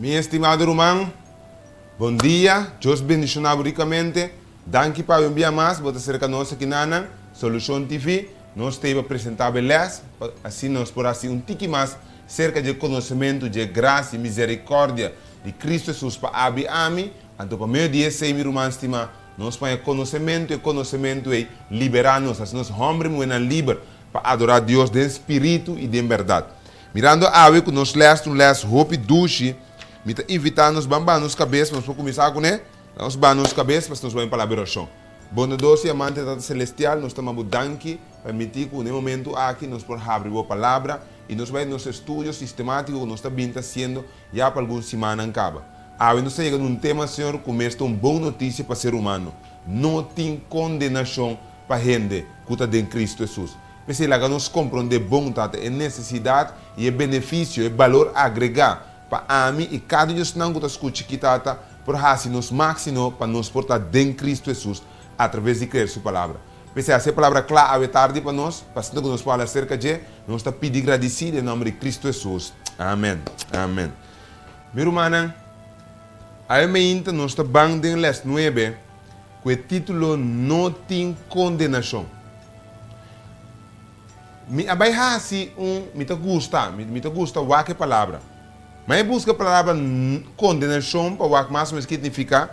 Mi estimado irmão, bom dia, Deus bendicionado ricamente. Danke para um dia mais, você cerca nós aqui na Solution TV. Nós temos apresentável les, assim nós por assim tique mais cerca de conhecimento de graça e misericórdia de Cristo Jesus para abrir a mim. Então, para meio dia, sei, meu irmão, estima, nós põe conhecimento e liberar-nos, assim nós homens muito livres para adorar Deus de espírito e de verdade. Mirando a água que nós lemos, hope duche, me invitar nos bambanos cabeça, nós vamos começar com né? Nós vamos cabeça, mas nós vamos para a liberação. Boa doce, amante da celestial, nós estamos danke, permitir que no momento aqui nós podemos abrir a palavra e nós vamos nos estudos sistemáticos que nós estamos fazendo já para algumas semanas em cabo. Agora nós chegamos num tema, Senhor, como esta uma boa notícia para o ser humano. Não tem condenação para a gente que está em Cristo Jesus. Mas lá nós compreender vontade, é necessidade e é benefício, é valor agregado para mim e cada dia não está escutando que está por assim nos máximo para nos portar em Cristo Jesus através de crer sua palavra. Pensei, essa palavra clara é tarde para nós, para que nos fala acerca de nós está pedindo agradecido em nome de Cristo Jesus. Amém. Amém. Meu irmão, a mim nós está bem em les 9, com o título Não tem condenação. Me abaixo me gusta a palavra. Mas busca a palavra condenação para o que mais significa.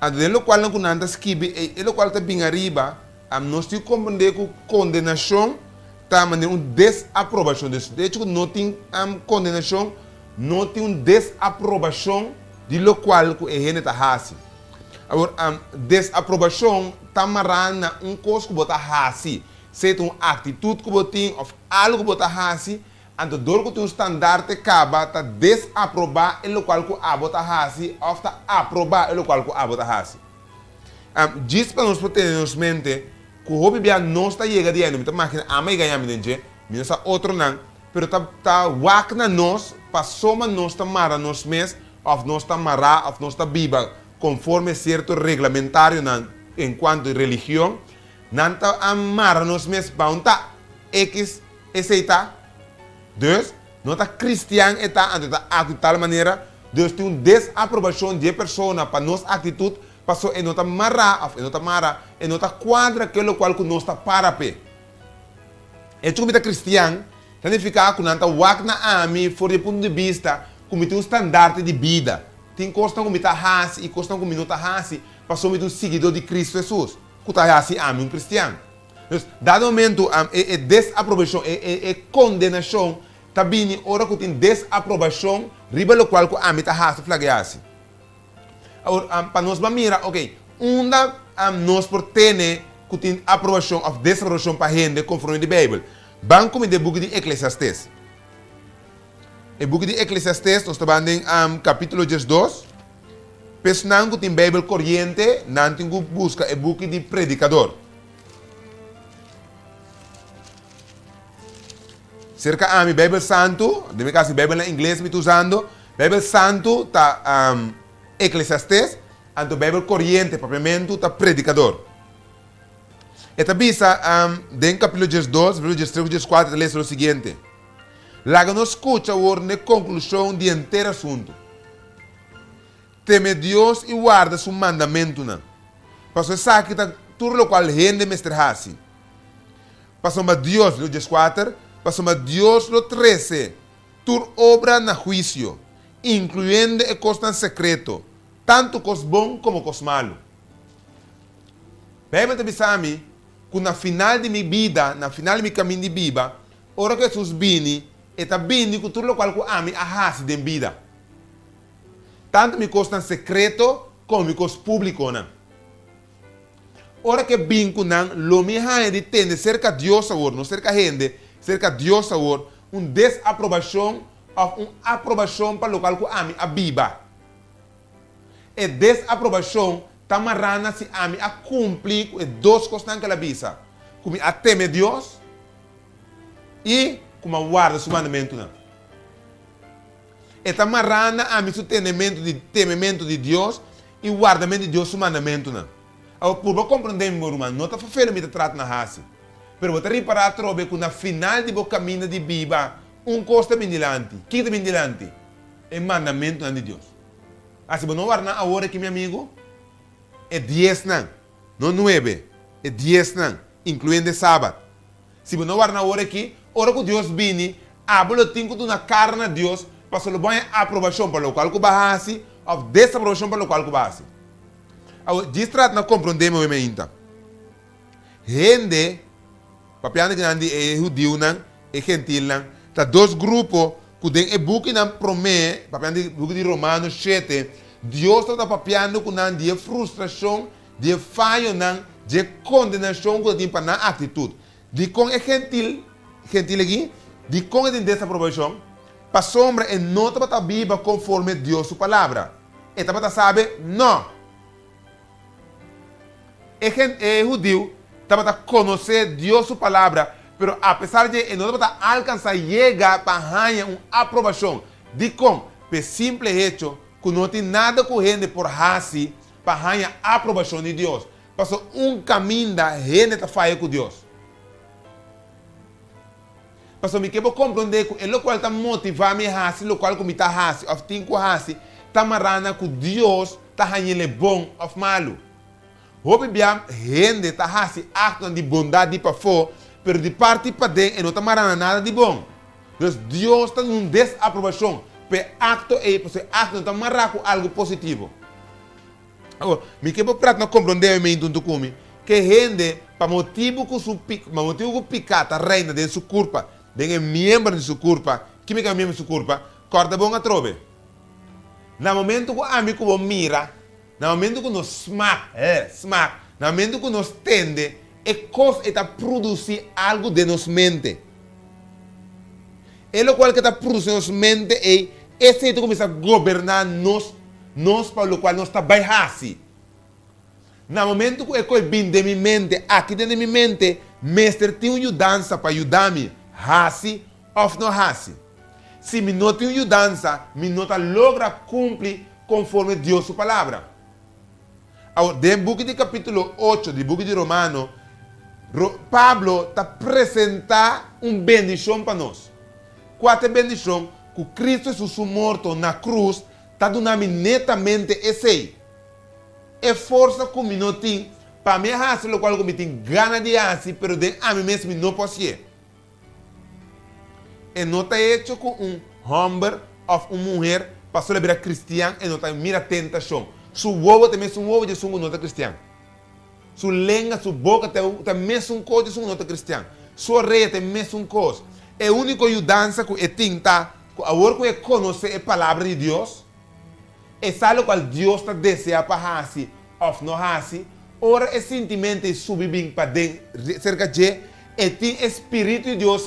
Adelo qual não conanta esquibe, ele qual está bem arriba, nós temos que compreender que condenação está mandando uma desaprovação disso. De hecho, não tem condenação, não tem uma desaprovação de lo qual que a gente está fazendo. Agora, desaprovação está amarrando coisa que você está fazendo. Seja uma atitude que você tem, ou algo que você está fazendo, então, dor que tem um estandarte acaba, está desaprovar o qual que a bota faz, ou está aprovar o qual que a bota faz. Diz para nós ter em mente que o hobby não está chegando a gente, máquina a mãe ganha gente, não está outro não, mas está wak na nós, passou mas nós está mara nós mesmos, ou nós está mara, ou nós está viva, conforme certo regulamentário enquanto religião, não está amara nós mesmos, para um tá X, esse está. Deus não está cristiano, está de tal maneira, Deus tem uma desaprovação de pessoa para nossa atitude, passou e não está marra, e não está quadra aquilo qual que nós está para pé. E como está cristiano, significa que não está wak na ami, fora do ponto de vista, como tem um estandarte de vida. Tem coisas como está hasi e coisas como não está hasi, passou um seguidor de Cristo Jesus, que está hasi ami um cristiano. Então, dado momento, é desaprovação, é condenação, está bem, hora que tem desaprovação, riba lo qual que a mim está hasi, flagueasi. Agora, para nós vamos mirar, ok, nós por ter que tem aprovação ou desaprovação para a gente, conforme a Bíblia. Vamos começar o book de Eclesiastes. O book de Eclesiastes, nós estamos em capítulo 12. Pessoal que tem Bíblia corrente, não tem que buscar o book de Predicador. Cerca a mi Bíblia Santo, de mi caso Bíblia em inglês me estou usando, Bíblia Santo está Eclesiastes, anto Bíblia corriente, propriamente, está Predicador. Esta visa, em capítulo 12, versículo 13, 14, lê o seguinte. Lá que nos escuta a conclusão de inteiro assunto. Teme Deus e guarda seu mandamento. Para isso que está tudo o qual a gente mestrahasi. Para Deus, versículo 14, para Deus lo 13, tu obra na juicio, incluyendo el costo secreto, tanto cos bom como cos malo. Bem, te a mim, que na final de minha vida, na final de meu caminho de vida, ora que Jesus vini, está vindo com tudo o qual a mim arrasa de vida. Tanto me costa secreto, como me costa público. Ora que vim com lo me ha de ter cerca de Deus, não cerca gente, cerca de Deus, uma desaprovação ou uma aprovação para o local que a mim a viva. E desaprovação está marrando se a mim a cumprir com duas coisas que ela visa. Como a teme Deus e como a guarda seu mandamento. Está marrando a mim o temimento de Deus e o guardamento de Deus seu mandamento. Por compreender, meu irmão, não está fazendo me tratar na raça. Pero você reparar que na final do caminho de vida, costa bem dilante. Que é bem dilante? é mandamento de Deus. Assim, não guarda agora aqui, meu amigo, é 10 não 9, é 10 incluindo sábado. Se não guarda agora aqui, hora que Deus vini, habla tinco na carne de Deus, para se bom aprovação para o qual que bahasi, ou desaprovação para o qual que bahasi. Agora, distrat na compreender meu ainda. Gente, papiando que nandi é judeu é gentil tá dois grupos que tem e book na promé, papiando book de Romanos 7, Deus está papiando com nandi frustração, de falho de condenação que tem para na atitude. De com é gentil aqui, de com é desaprovação, para sombra é nota para viva conforme Deus sua palavra. E para sabe não. É judeu para conhecer Deus sua palavra, pero apesar de não para alcançar chegar para ganhar uma aprovação, de com por simples hecho que não tem nada com gente por hasi para ganhar a aprovação de Deus. Passou caminho da gente está falha com Deus. Passou me quero compreender que é o qual está motivando me hasi, o qual me está hasi, ou tem que hasi, está marrando que Deus está ganhando bom ou malo. Hoje bem, gente está hasi acto de bondade para fora, pero de parte para dentro não está marrando nada de bom. Então Deus está numa desaprovação, pero acto é, porque acto não está marrando algo positivo. Agora, me quero prato não compreender me então como que gente para motivo que picata reina de sua culpa, de membro de sua culpa, que me membro de sua culpa, corta bom a trove. No momento que a amigo mira, no momento que nos smack, no momento que nos tende, é coisa está produzir algo de nos mente. É o qual que está produzindo nos mente é esse que começa a governar nós para o qual nós está baixando. No momento que eu vim de minha mente, aqui dentro de minha mente, mestre tem uma ajudança para ajudar-me, hasi ou não hasi. Se me não tem ajudança, me não logra cumprir conforme Deus sua palavra. Agora, dentro do book de capítulo 8, do book de Romano, Pablo está apresentando uma bendição para nós. Quatro bendições que Cristo Jesus morto na cruz está dando netamente esse. É força que me não tem para me fazer o qual me tem gana de fazer, pero de a mim mesmo não posso ir. E não está hecho com homem ou uma mulher para celebrar cristiano e não está mira tentação. Su ovo também é um ovo de sungo não está cristiano. Sua língua, sua boca também é um coisa de sungo não está cristiano. Sua orelha também é um coisa. É a única ajudança que eu tenho, agora que eu conheço a palavra de Deus, é sabe o qual Deus está desejando para fazer ou não fazer, ora é sentimento subir para dentro, cerca de, e tem Espírito de Deus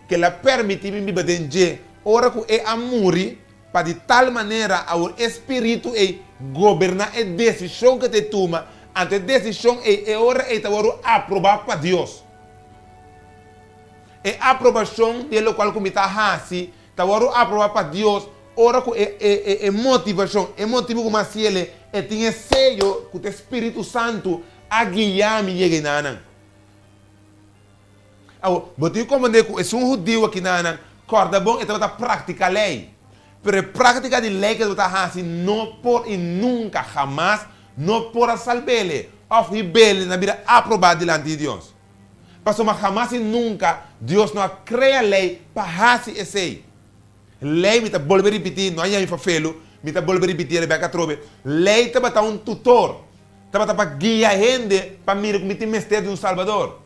que lhe permite me viver dentro, ora que é amor, para de tal maneira o Espírito é governar a decisão que te toma, ante a decisão é ora é aprovar para Deus. É a aprovação de lo qual está fazendo, está aprovar para Deus. Ora é motivação, é motivo como se ele tem sello que o Espírito Santo a guiar-me e chegar. Agora, você compreende que é judeu aqui na corda bom e está praticar a lei. Mas a prática de lei que está fazendo não por e nunca, jamais, não por salvar-lhe, ou rebelde na vida aprovada diante de Deus. Mas jamais e nunca, Deus não cria lei para fazer esse lei. Lei me está volver a repetir, não é aí fafelo, me está volver a repetir, ele vai cá trove. Lei está para um tutor, está para guiar a gente para mirar como tem mestre de um Salvador,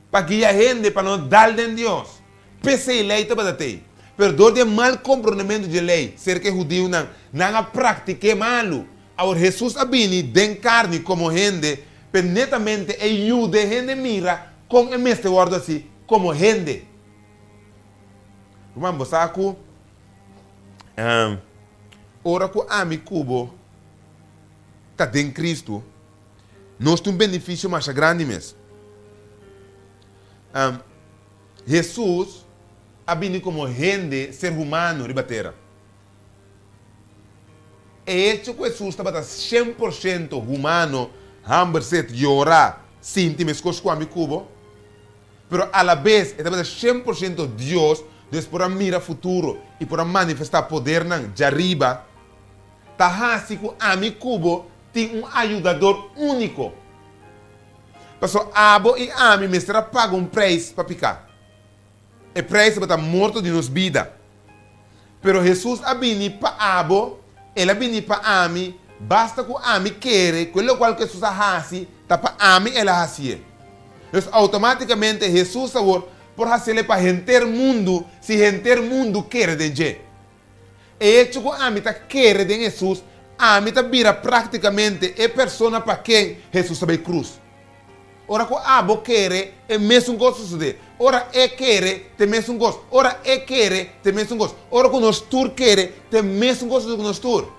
para guiar a gente para não dar de Deus. Pese a lei está para ter, perdão de mal comportamento de lei, ser que judeu não pratique malo. Agora Jesus abini den carne como gente, pero netamente ajuda a gente mira com o mestre guarda assim como gente. Vamos saco. Ora que ami cubo está dentro de Cristo, nós temos um benefício mais grande mesmo. Jesus ha vindo como gente, ser humano, ribatera. É hecho que Jesus estava 100% humano, hamburset, llorar, sentir as coisas com ami cubo, pero a la vez estava 100% Deus, Depois para mirar futuro e para manifestar poder de arriba, tá assim que a Cubo tem ajudador único. Passou abo e ami mestra paga preço para picar. E preço para estar morto de nos vida. Pero Jesus abini para abo, ele abini para ami, basta que ami querer, quello qual que Jesus hasi, tá para ami ele hasi. Então automaticamente Jesus sabor por fazer para gente mundo, se gente mundo quer de je. E hecho que ami tá quer de Jesus, ami tá vira praticamente a pessoa para quem Jesus sabe cruz. Ora que abo quer é mesmo gosto suceder. Ora é quer tem mesmo gosto. Ora é quer tem mesmo gosto. Ora que nós tur quer tem mesmo gosto do que nós tur.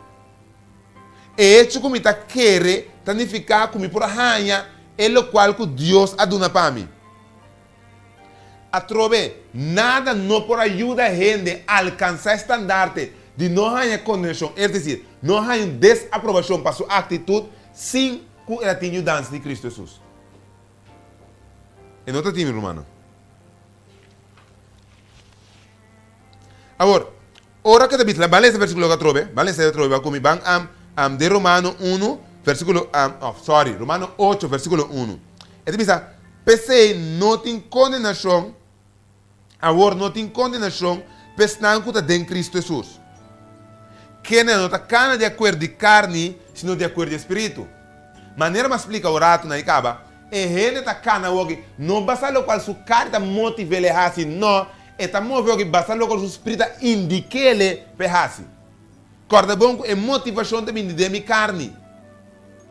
E hecho que me tá quer significa que me por arranha é o qual que Deus aduna para mim. A trove nada não por ajuda a gente a alcançar estandarte de não há condenação, é dizer, não há desaprovação para sua atitude sem que ela tenha dança de Cristo Jesus. É outro time, romano. Agora, ora que David, vale esse versículo que trove, vale esse trove, vai comigo, de Romano 1, versículo, Romano 8, versículo 1. É diz, PC não tem condenação, agora não tem condenação, pessoal que está dentro de Cristo Jesus. Que não está cana de acordo de carne, sino de acordo de espírito. Maneira mais explica o rato na Icaba, e ele está cana hoje, não basta o qual sua carne está motivada a assim, não, está movido basta o qual sua espírito indica ele para assim. Corda bom é motivação também de minha carne.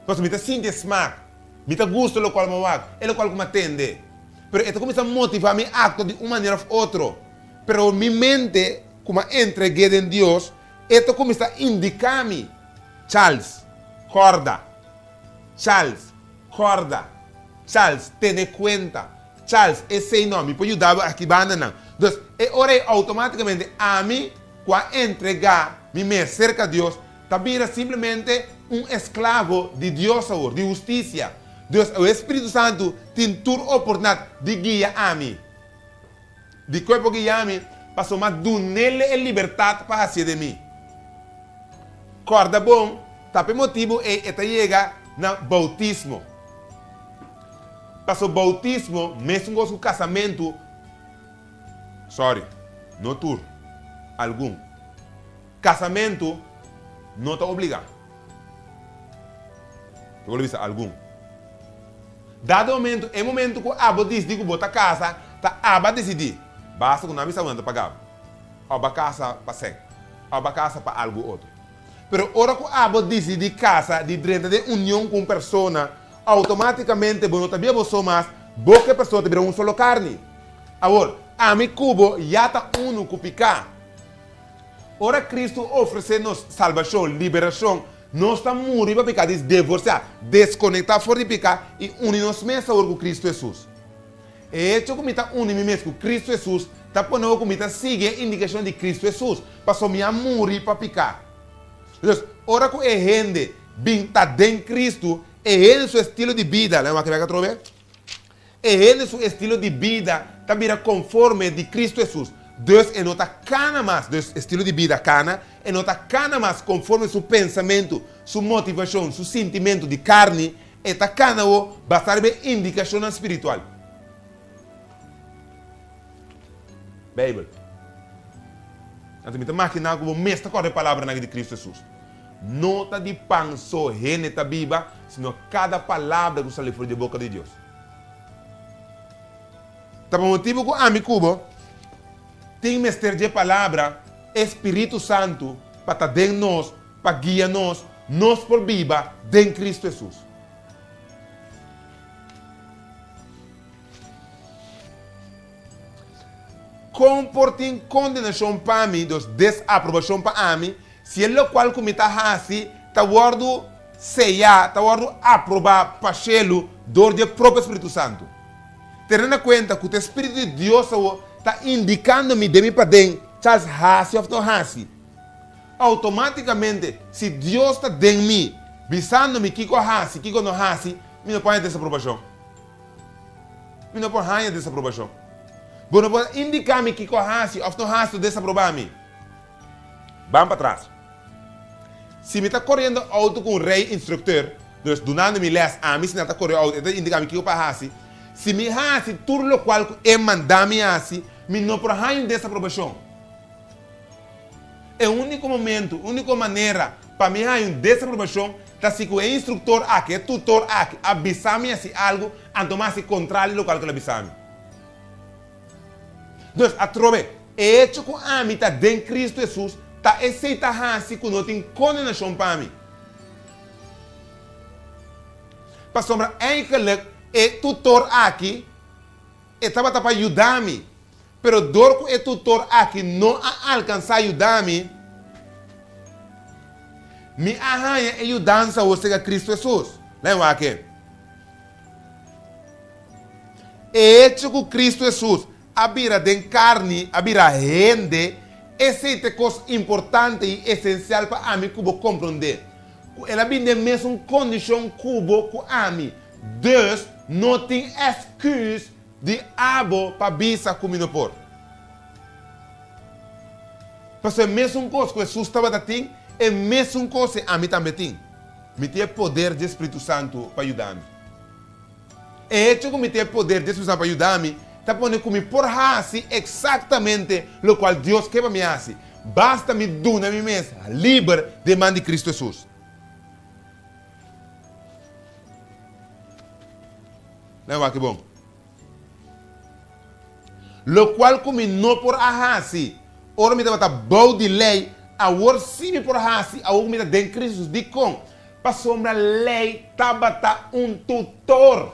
Porque me está sentindo smack, me está gosto do qual eu hago, é o qual eu atende. Mas ele começa a motivar meu acto de uma maneira ou outra. Mas minha mente, como entreguei em Deus, ele começa a indicar-me, Charles, corda. Charles, corda. Charles, tenha conta. Charles, esse nome pode ajudar aqui banana. Então, ora automaticamente a mim, quando entregar me cerca de Deus, também simplesmente esclavo de Deus, de justiça. Deus, o Espírito Santo tem toda a oportunidade de guiar a mim. De corpo guiar a mim, para somar do nele a liberdade para fazer de mim. Corda bom, tapi motivo é chega no bautismo. Para o bautismo, mesmo com o casamento, não tur, algum. Casamento não está obrigado. Eu vou dizer algum. Dado momento, é momento que a abo diz que bota casa, tá aba decidir. Basta que não avisa onde pagar. Aba casa para ser, aba casa para algo outro. Pero ora que a abo decide casa de direito de união com pessoa, automaticamente você não sabia você mais, boa pessoa te vira solo carne. Agora, a mi cubo já está com picar. Ora Cristo oferece-nos salvação, liberação. Nós estamos morrendo para picar, divorciar, desconectar fora de picar e unir-nos mesmo com Cristo Jesus. E isso que está unindo mesmo com Cristo Jesus, está pondo que está seguindo a indicação de Cristo Jesus, para me morrer para picar. Então, ora que a gente está dentro de Cristo, é ele seu estilo de vida, lembra que vai trover? É ele seu estilo de vida, também conforme de Cristo Jesus. Deus é nota cana mais, Deus estilo de vida cana, é nota cana mais conforme seu pensamento, sua motivação, seu sentimento de carne, é ta cana o bastar bem indicação espiritual. Bíblia. Então, me imaginar como mestra com a palavra de Cristo Jesus. Nota de panso, reneta biba, sino cada palavra que sai fora da boca de Deus. Tá bom, motivo que a mi cubo tem mestre de palavra, Espírito Santo, para estar dentro de nós, para guiar nós por viva dentro de Cristo Jesus. Comportem condenação para mim, desaprovação para mim, se é o qual que está assim, está guardo sellar, está guardo aprovar para o dor do próprio Espírito Santo. Tendo em conta que o Espírito de Deus está indicando-me de mim para dentro, Charles Hassi ou não Hassi. Automaticamente, se Deus está dentro de mim, visando-me que eu Hassi, que eu não Hassi, eu não ponho desaprovação. Eu não ponho desaprovação. Bueno, pode indicar-me que corrasse, ou não raste desaprovar-me. Vamos para trás. Se me está correndo auto com o rei instrutor, então, donando me les a mim, se não está correndo auto, então indica-me que eu passe. Se me hace tudo o qual é mandar-me assim, me não prohai desaprovação. É o único momento, a única maneira para me dar desaprovação, é se o instrutor aqui, o tutor aqui, avisar-me assim algo, a tomar-se controle do qual que ele avisar-me. Então, a trove, é hecho com a mim, está dentro de Cristo Jesus, está aceita assim que não tem condenação para mim. Para sombra, eigenlijk, é tutor aqui, estava para ajudar-me. Pero dor que o tutor aqui não alcança a ajudar-me, me arranha a ajudança você a Cristo Jesus. Lembra aqui? É que Cristo Jesus abira de carne, abira rende, essa é coisa importante e essencial para a mim que eu compreender. Ela vem de mesma condição que eu com a mim. Dus, não tem excuse de abo para bisa comigo por. Porque a mesma coisa que Jesus estava dando, é a mesma coisa a mim também tem. Me tem poder do Espírito Santo para ajudar-me. É isso que me tem poder do Espírito Santo para ajudar-me, está pondo comigo por assim exatamente o qual Deus quer para mim assim. Basta me dar a mim mesmo, livre de mão de Cristo Jesus. Lembra que bom? Lo qual comigo não por assim. Ora me dá bom de lei, agora sim me por assim, agora me dá dentro de Cristo de com. Para sombra lei, estava tutor.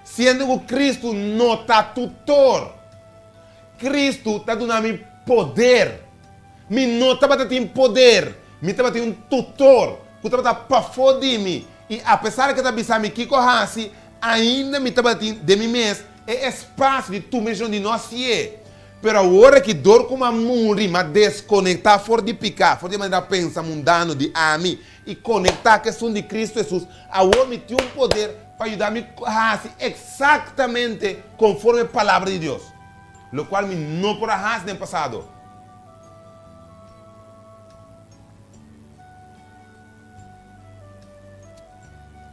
Sendo que Cristo não está tutor. Cristo está dando poder. Me não estava tendo poder. Me estava tendo tutor. Que estava para fora de mim. E apesar que está pensando que corrasse, ainda me estava de mim mesmo. É espaço de tu mesmo de nós se é. Pero agora que dor como a muri, mas desconectar, fora de picar, fora de maneira pensa mundano de mim e conectar a questão de Cristo Jesus, agora me tem um poder para ajudar-me a exatamente conforme a palavra de Deus, o qual me não por arrasar no passado.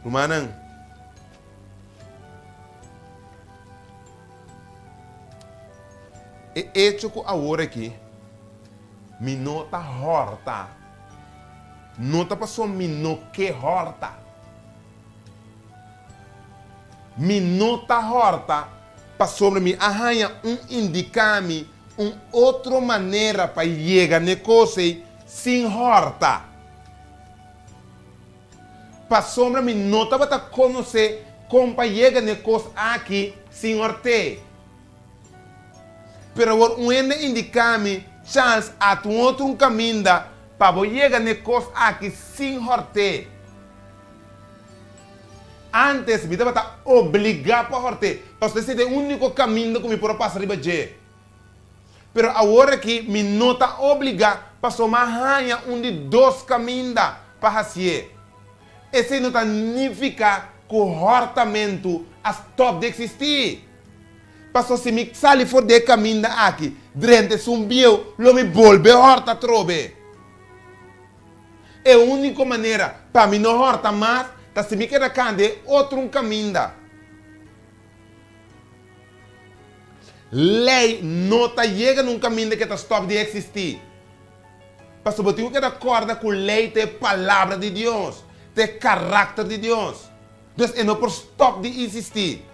Romanan. É hecho que agora aqui, me nota horta. Nota passou me no que horta. Me nota horta passou me arranha indicar-me outra maneira para chegar na coisa sem horta. Passou me nota para conhecer como para chegar na coisa aqui sem horte. Pero agora indicar-me chance a um outro caminho para chegar na coisa aqui sem horte. Antes me estava obrigado para horte, porque esse é o único caminho que me pode passar riba de. Pero agora que me não está obrigado para somar arranha de dois caminhos para fazer. Esse não significa que o hortamento stop de existir. Passo se me sale fora de caminho aqui, durante um bio, lo me volve horta trobe. É a única maneira para mim não horta mais, tá se me quer cande outro caminho. Lei não está chega num caminho que está stop de existir. Passo eu tenho que acordar com lei tem palavra de Deus, tem caráter de Deus. Então é não por stop de existir.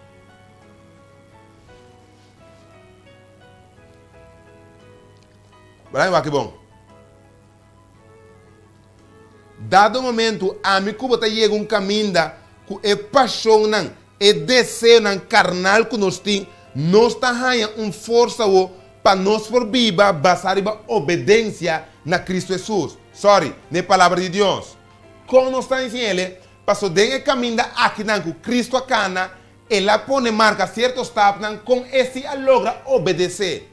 Vai que bom. Dado o momento, a mim como está chegando caminho que é paixão, é desejo carnal que nós temos, nós está ganhando força para nós por viva, basar em obediência na Cristo Jesus. Sorry, na palavra de Deus. Como nós está dizendo, passou dentro do caminho aqui que Cristo acana, ela põe marca certos tapas com esse a logra obedecer.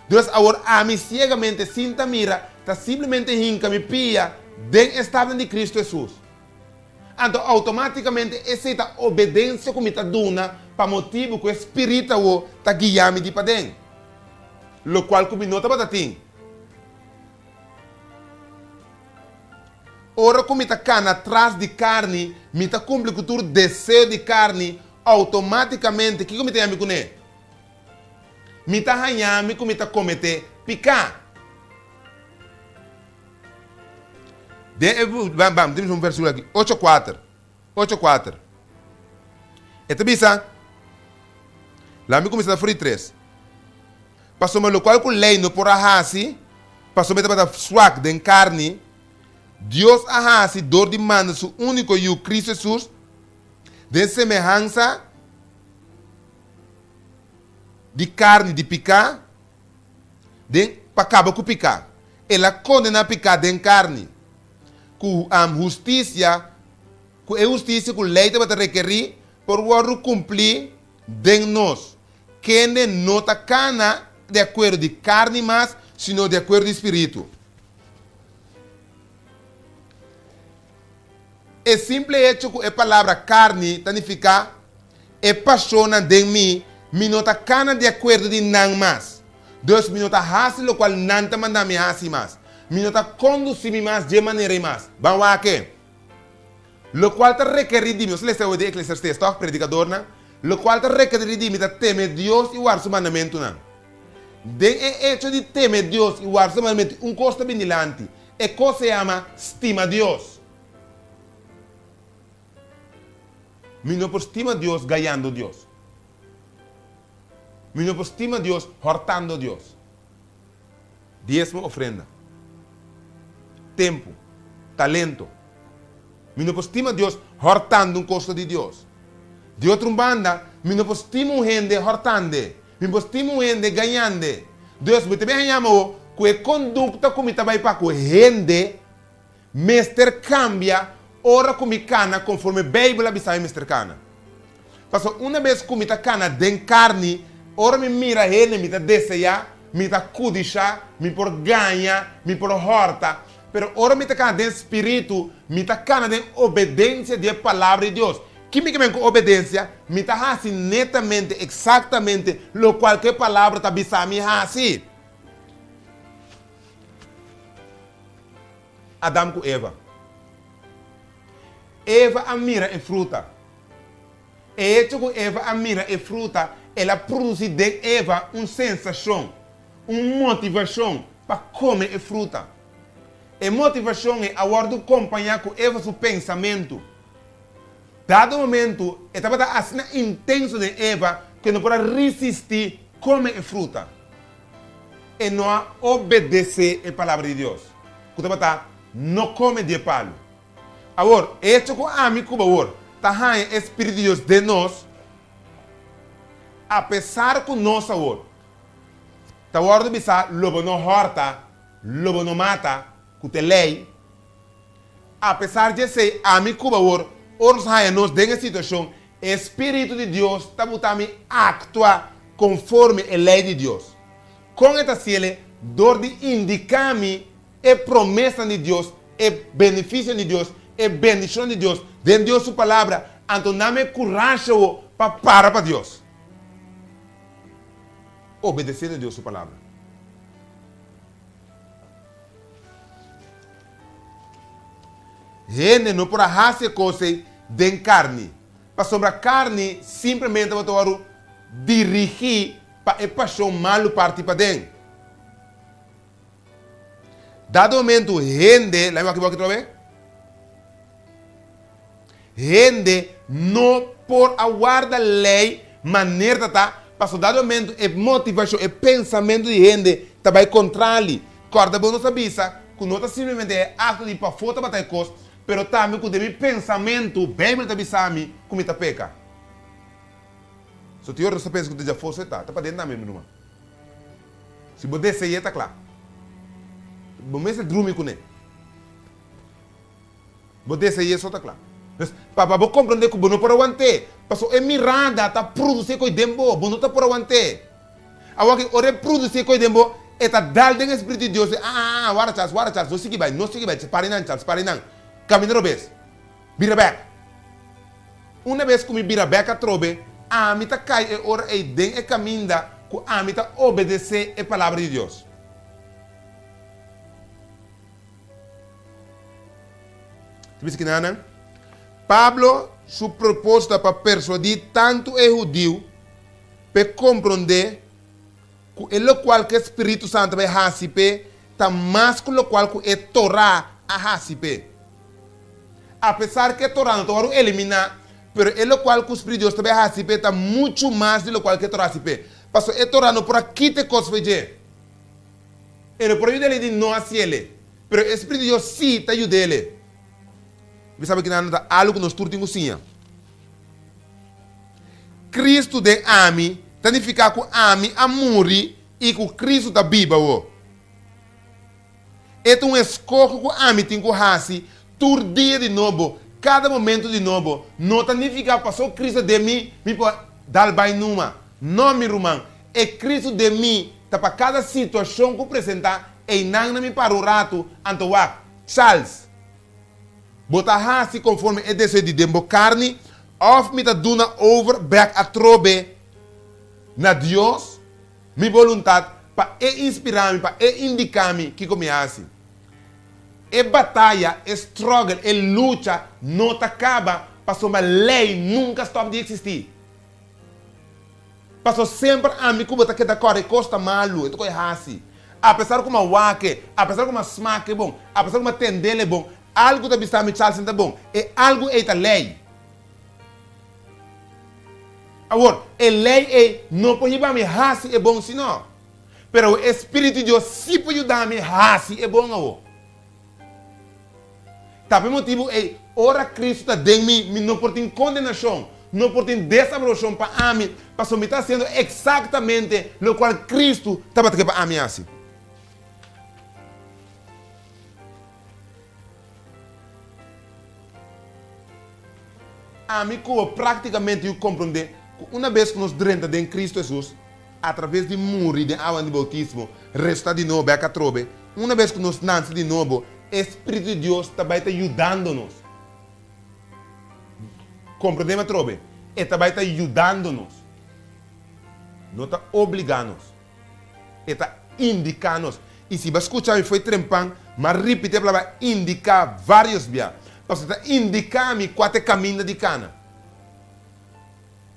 Deus agora a mim cegamente sinta mira, está simplesmente hinca me pia dentro do estado de Cristo Jesus. Então automaticamente essa obediência que me está dando para motivo que o espírito o tá guiando de para dentro. Lo qual que me nota batatim. Ora como está cana atrás de carne, me está cumpre com o desejo de carne, automaticamente, o que me tem a com ele? Me está ganhando, como está cometer picar. Temos um versículo aqui, 8:4. 8:4. Então, bisa, lá me começa a frio 3. Passou o qual com lei no por ahasi, passou me para swag de carne, Deus ahasi dor de manda su único e o Cristo Jesus, de semelhança de carne de picar, de acaba com picar. Ela condena picar de carne. Com a justiça, com a justiça, com a lei para requerir, por o cumprir de nós. Que não está cana de acordo de carne, mas, sino de acordo de espírito. É simples hecho que a palavra carne significa é paixão de mim, me não está cana de acordo de não mais. Deus me não está fazendo o qual não está mandando me fazer mais. Me não está conduzindo mais de maneira mais. Vamos aqui. Lo qual está requerido de mim, se lê o de Eclesiastes, tá? Predicador, não? Lo qual está requerido de mim, está temer Deus e guardar seu mandamento, não? De hecho de temer Deus e guardar seu mandamento, costa bem dilante. É coisa se chama estima Deus. Me não estima Deus ganhando Deus. Me não estima Deus hortando Deus. Diezmo, ofrenda. Tempo. Talento. Me não estima Deus hortando custo de Deus. De outra banda, me não estima gente hortando. Me não estima gente ganhando. Deus me também chama que a conduta como está para com gente, mestre cambia. Ora como cana conforme a Bíblia avisa mestre cana. Passou uma vez como está cana de carne, ora me mira ele, me está deseja, me está cudicha, me por ganha, me por horta. Pero ora me está cana de espírito, me está cana de obediência de palavra de Deus. Que me com obediência, me está fazendo netamente, exatamente, lo qual que palavra está avisa me assim. Adão com Eva. Eva admira a fruta. E hecho que Eva admira a fruta, ela produz de Eva uma sensação, uma motivação para comer a fruta. A motivação é a hora de acompanhar com Eva seu pensamento. Dado o momento, estava assim intenso de Eva que não pode resistir comer a fruta. E não obedecer a palavra de Deus. Que estava não come de palo. Agora, hecho com a mim como agora, tá Espírito de Deus de nós, apesar que nós agora, tá agora de pensar, lobo não horta, lobo não mata, que te lei, apesar de ser a mim como agora, nós nessa situação, Espírito de Deus está botando actuar conforme a lei de Deus. Com esta ciele, dor de indicar-me a promessa de Deus, a benefício de Deus, é bendição de Deus, de Deus sua palavra, então dá-me coragem para Deus. Obedecer a Deus sua palavra. Gente não pode fazer coisas de carne. Para sobrar carne, simplesmente vai dirigir para a paixão malo parte para dentro. Dado momento, gente, lembra aqui outra vez? Gente não por aguardar a lei, maneira tá, para dado momento, é motivação, é pensamento de gente, vai contra ele. Corda bom não sabia, que não simplesmente é ato de para fora bater coisa, pero também com o meu pensamento, bem me avisa a mim, como está peca. Se tu pensa que tu já fosse, tá para dentro da minha irmã. Se você descer, está claro. Você dorme com ele. Você descer, só está claro. Para você compreender que você não pode aguentar. Porque a mirada está produzindo coisa de boa, você não está por aguentar. Agora que você produzir coisa de boa, está dando o Espírito de Deus. Agora Charles, não siga bem, pare não, Charles, pare não. Caminho vez. Vira back. Uma vez que me vira back a trobe, a mim tá cai e ora e den e caminda que a mim tá obedecer a palavra de Deus. Diz que não, Pablo, seu propósito para persuadir tanto o judeu para compreender que o qual que o Espírito Santo vai receber, está mais com o qual que é Torá a receber. Apesar que a Torá não vai eliminar, mas o qual que o Espírito de Deus vai receber está muito mais do que a Torá receber. Porque a Torá não por aqui te coisa fazer. Ele por ajudar ele não assim ele, mas o Espírito de Deus sim está ajudando ele. Você sabe que não é algo que nós turtimos assim. Cristo de ami, significa que ami a morrer e que Cristo da Bíblia. É um escolho que ami tem que fazer todo dia de novo, cada momento de novo. Não significa que passou Cristo de mim, me pode dar bem numa. Não, meu irmão. É Cristo de mim, para cada situação que apresentar, e não me para o rato, Antoine, Charles. Botar assim conforme é desejo de dembo carne, of me ta duna over back a trobe na Deus, minha vontade, para inspirar-me, para indicar-me que como é assim. E batalha, e struggle, e luta não acaba, passou uma lei nunca stop de existir. Passou sempre a mim como que da corre costa malu, então é assim. Apesar como wake, apesar como smack é bom, apesar como tendele é bom, algo da vista me chance tá bom, é algo é a lei. Agora, a lei é não pode ir me hasi é bom senão, pero o Espírito de Deus se pode ajudar me hasi é bom não. Tá por motivo é ora Cristo tá dentro me não por ter condenação, não por ter desaprovação para mim, para me está sendo exatamente o qual Cristo tá batendo para mim assim. A mim como praticamente eu compreender que uma vez que nós drenta em Cristo Jesus, através de morrer de água de bautismo, resta de novo a trobe, uma vez que nós nascemos de novo, o Espírito de Deus também está ajudando-nos. Compreendemos, trobe? Ele também está ajudando-nos. Não está obrigando-nos. Ele está indicando-nos. E se você escutar, foi trempão, mas repetir a palavra indicar vários dias. Você está indicando qual é o caminho de cana.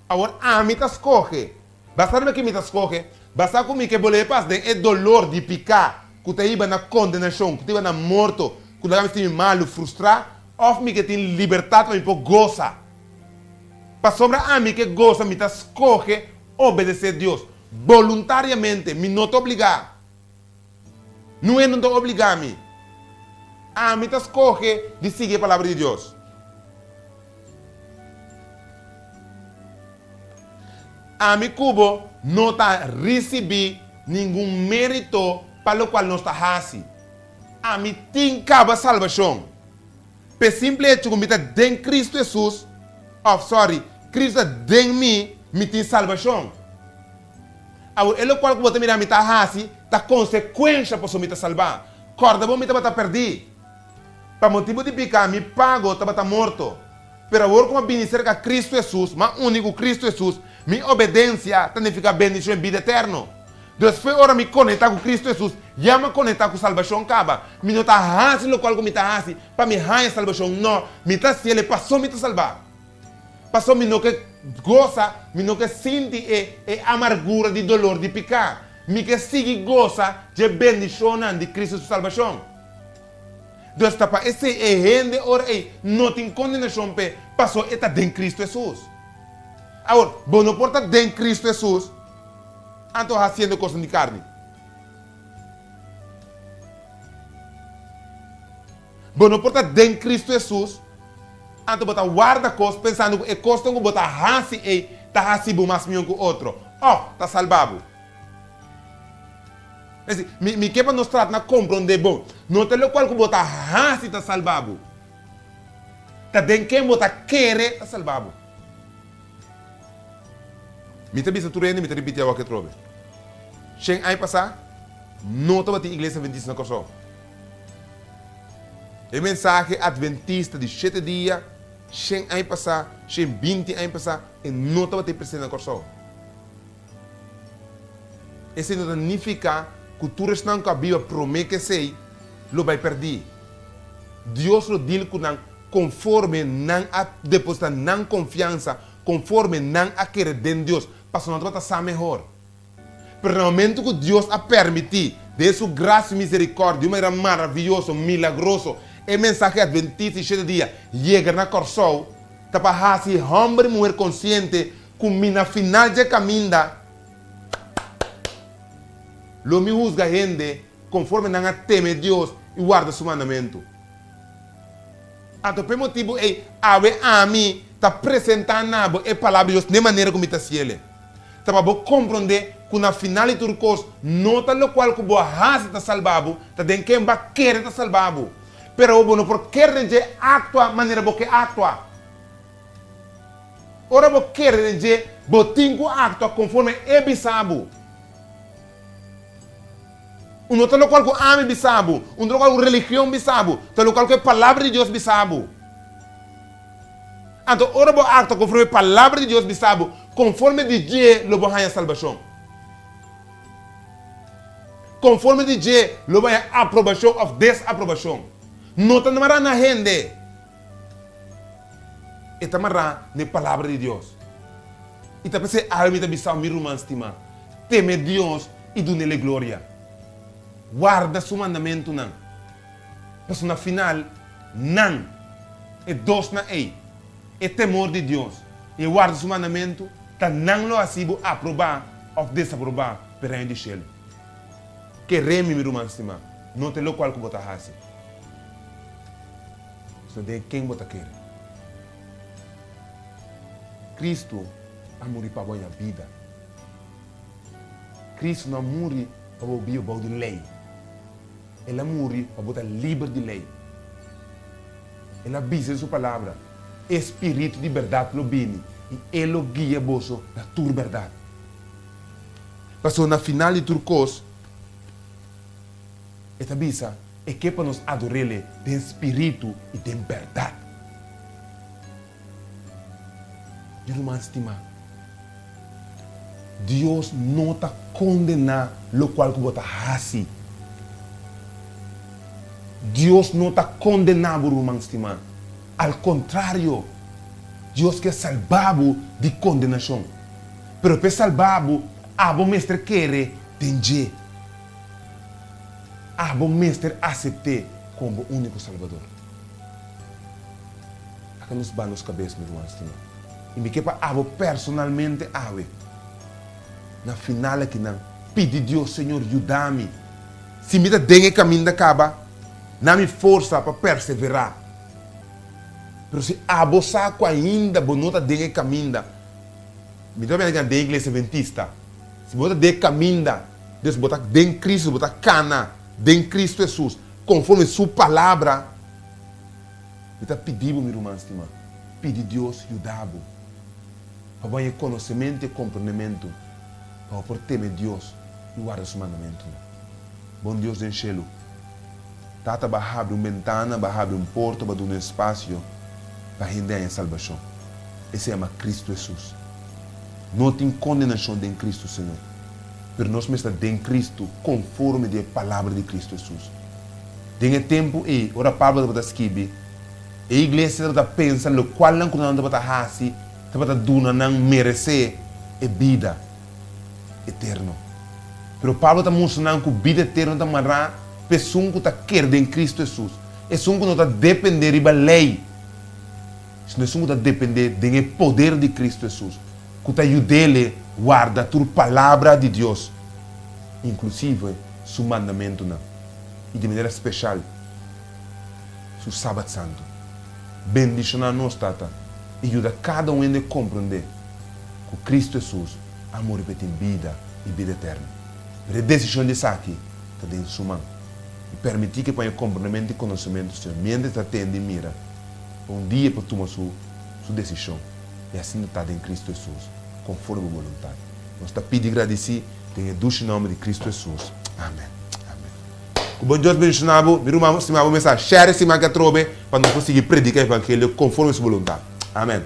Agora, a mim está escolhe. Basta que me está escolhe. Basta comigo que boleh passar é dolor de picar. Que te iba na condenação, que te iba na morto, que te iba mal, frustrar. Ou me que tem liberdade para me pôr goza. Para sobra a mim que goza, me está escolhe obedecer a Deus. Voluntariamente, me não te obrigar. Não é não te obrigar a mim. A mim te escolhe de seguir a palavra de Deus. A mim cubo não está receber nenhum mérito para o qual não está fazendo. A mim tem caba salvação. Por simples hecho que me está dentro de Cristo Jesus, Cristo dentro de mim, me tem salvação. Agora, ele qual que você mirar me está fazendo, está consequência para me salvar. Corda bom me está perdido. Para motivo de picar, me pago, estava morto. Pero agora, como vim cerca Cristo Jesus, mas único Cristo Jesus, minha obediência significa bendição em vida eterna. Depois, agora, me conectar com Cristo Jesus, já me conectar com salvação, acaba. Me não está fazendo o qual me está fazendo, para me ganhar salvação, não. Me está se ele passou, me está salvar. Passou, me não que goza, me não que sente a amargura de dolor de picar. Me que sigue goza de bendição de Cristo Jesus salvação. Deus está para esse gente ora não tem condenação pe passou está dentro de Cristo Jesus. Agora, bom não porta dentro de Cristo Jesus, então fazendo coisa de carne. Bom não porta dentro de Cristo Jesus, então botar guarda coisa pensando que é coisa que botar hasi tá hasi bom mais melhor que o outro. Tá salvado. Me quebra nos trata na compreender bom. Não tem o qual que botar hasi está salvado. Tá den quem botar querer está salvado. Me te bisa turene, me te repetir o que trobe. Sem aí passar, não estava a igreja adventista na coração. É mensagem adventista de 7 dias, 100 anos passar, 20 anos passar, e não está batendo presente na corção. Isso não significa que tu não cabia promete que sei, lo vai perder. Deus lo diz que não, conforme não a depositar não confiança, conforme não a querer de Deus, para não estar melhor. Pero no momento que Deus a permitir, de sua graça e misericórdia, de uma maneira maravilhosa, milagrosa, e mensagem adventista e 7 dias, chega na corção, está para fazer homem e mulher consciente, que na final de caminho, lo me juzga gente, conforme não teme Deus e guarda seu mandamento. Então, por motivo, a mim, está apresentando a palavra de Deus de maneira como está sendo. Está para compreender que na final de turcos, nota lo qual que boa raça está salvado, está tem quem vai querer está salvado. Pero o não por querer de atua maneira que atua. Ora bo querer de botinho atua conforme é bisabo. Um outro local que ame bisabo, um local que religião bisabo, outro local que palavra de Deus bisabo. Então, ora bo atua conforme palavra de Deus bisabo, conforme de Deus lo vai a salvação. Conforme de Deus lo vai a aprovação ou desaprovação. Não está na gente. Está na palavra de Deus. E está pensando, alma está bisao mi romance estima. Teme Deus e dá-lhe glória. Guarda seu mandamento não. Mas na final, não. É Deus na ei. É temor de Deus. E guarda seu mandamento, tá não lo asibo aprovar ou desaprovar perante de Shell. Que remi mi romance estima. Não te lo qual que bota hasi. So de quem bota querer. Cristo a morrer para a minha vida. Cristo não morre para o bio de lei. Ele morre para botar livre de lei. Ele avisa sua palavra. Espírito de verdade lo bine. E ele guia bolso na tua verdade. Passou na final de turcos. Ele avisa. É que para nos adorar-lhe de espírito e de verdade. Irmã estimada, Deus não está condenando o qual que você faz. Deus não está condenando, irmã estimada. Ao contrário, Deus quer salvar-vos de condenação. Mas para salvar-vos, a bom mestre quer entender. A bom mestre aceitar como único salvador. Aqui nos banos cabeças, meu irmão. E me quepa abo personalmente ave. Na final aqui não. Pedi Deus, Senhor, ajuda-me. Se me dá dengue caminho da caba, não me força para perseverar. Mas se abo saco ainda, bonota dengue caminho, me dá bem da igreja adventista. Se bota dengue caminho, Deus bota dengue Cristo, bota cana. De Cristo Jesus, conforme sua palavra, está pedindo, meu irmão, estimado, pede Deus ajudá-lo, para ganhar conhecimento e compreendimento, para por temer Deus e guardar seu mandamento. Bom Deus do céu, tata vai abrir uma ventana, vai abrir um porto, vai dar um espaço para render a salvação. Esse chama Cristo Jesus. Não tem condenação em Cristo, Senhor. Mas nós estamos em Cristo conforme a palavra de Cristo Jesus. Tem tempo e ora Pablo está escrevendo, a igreja está pensando o qual não está fazendo, está dando não merecer a vida eterna. Mas Pablo está mostrando que a vida eterna está marrada, pessoa que está querendo em Cristo Jesus. É pessoa que não está dependendo da lei. É pessoa que está dependendo do poder de Cristo Jesus. Que está ajudando a guardar a palavra de Deus, inclusive seu mandamento, não. E de maneira especial, seu sábado santo. Bendicionar nós, tata, e ajuda cada um a compreender que Cristo Jesus amor em vida e vida eterna. Mas a decisão de estar aqui está dentro de sua mão. E permitir que ponha compreendimento e conhecimento, Senhor, mientras está tendo e mira, um dia para tomar sua decisão. E assim está em Cristo Jesus, conforme a vontade. Nós está pedindo e agradecer, em o nome de Cristo Jesus. Amém. Amém. Que bom Deus bendicionado, me rumamos, se me mensagem, share esse que trobe, para não conseguir predicar o evangelho conforme sua vontade. Amém.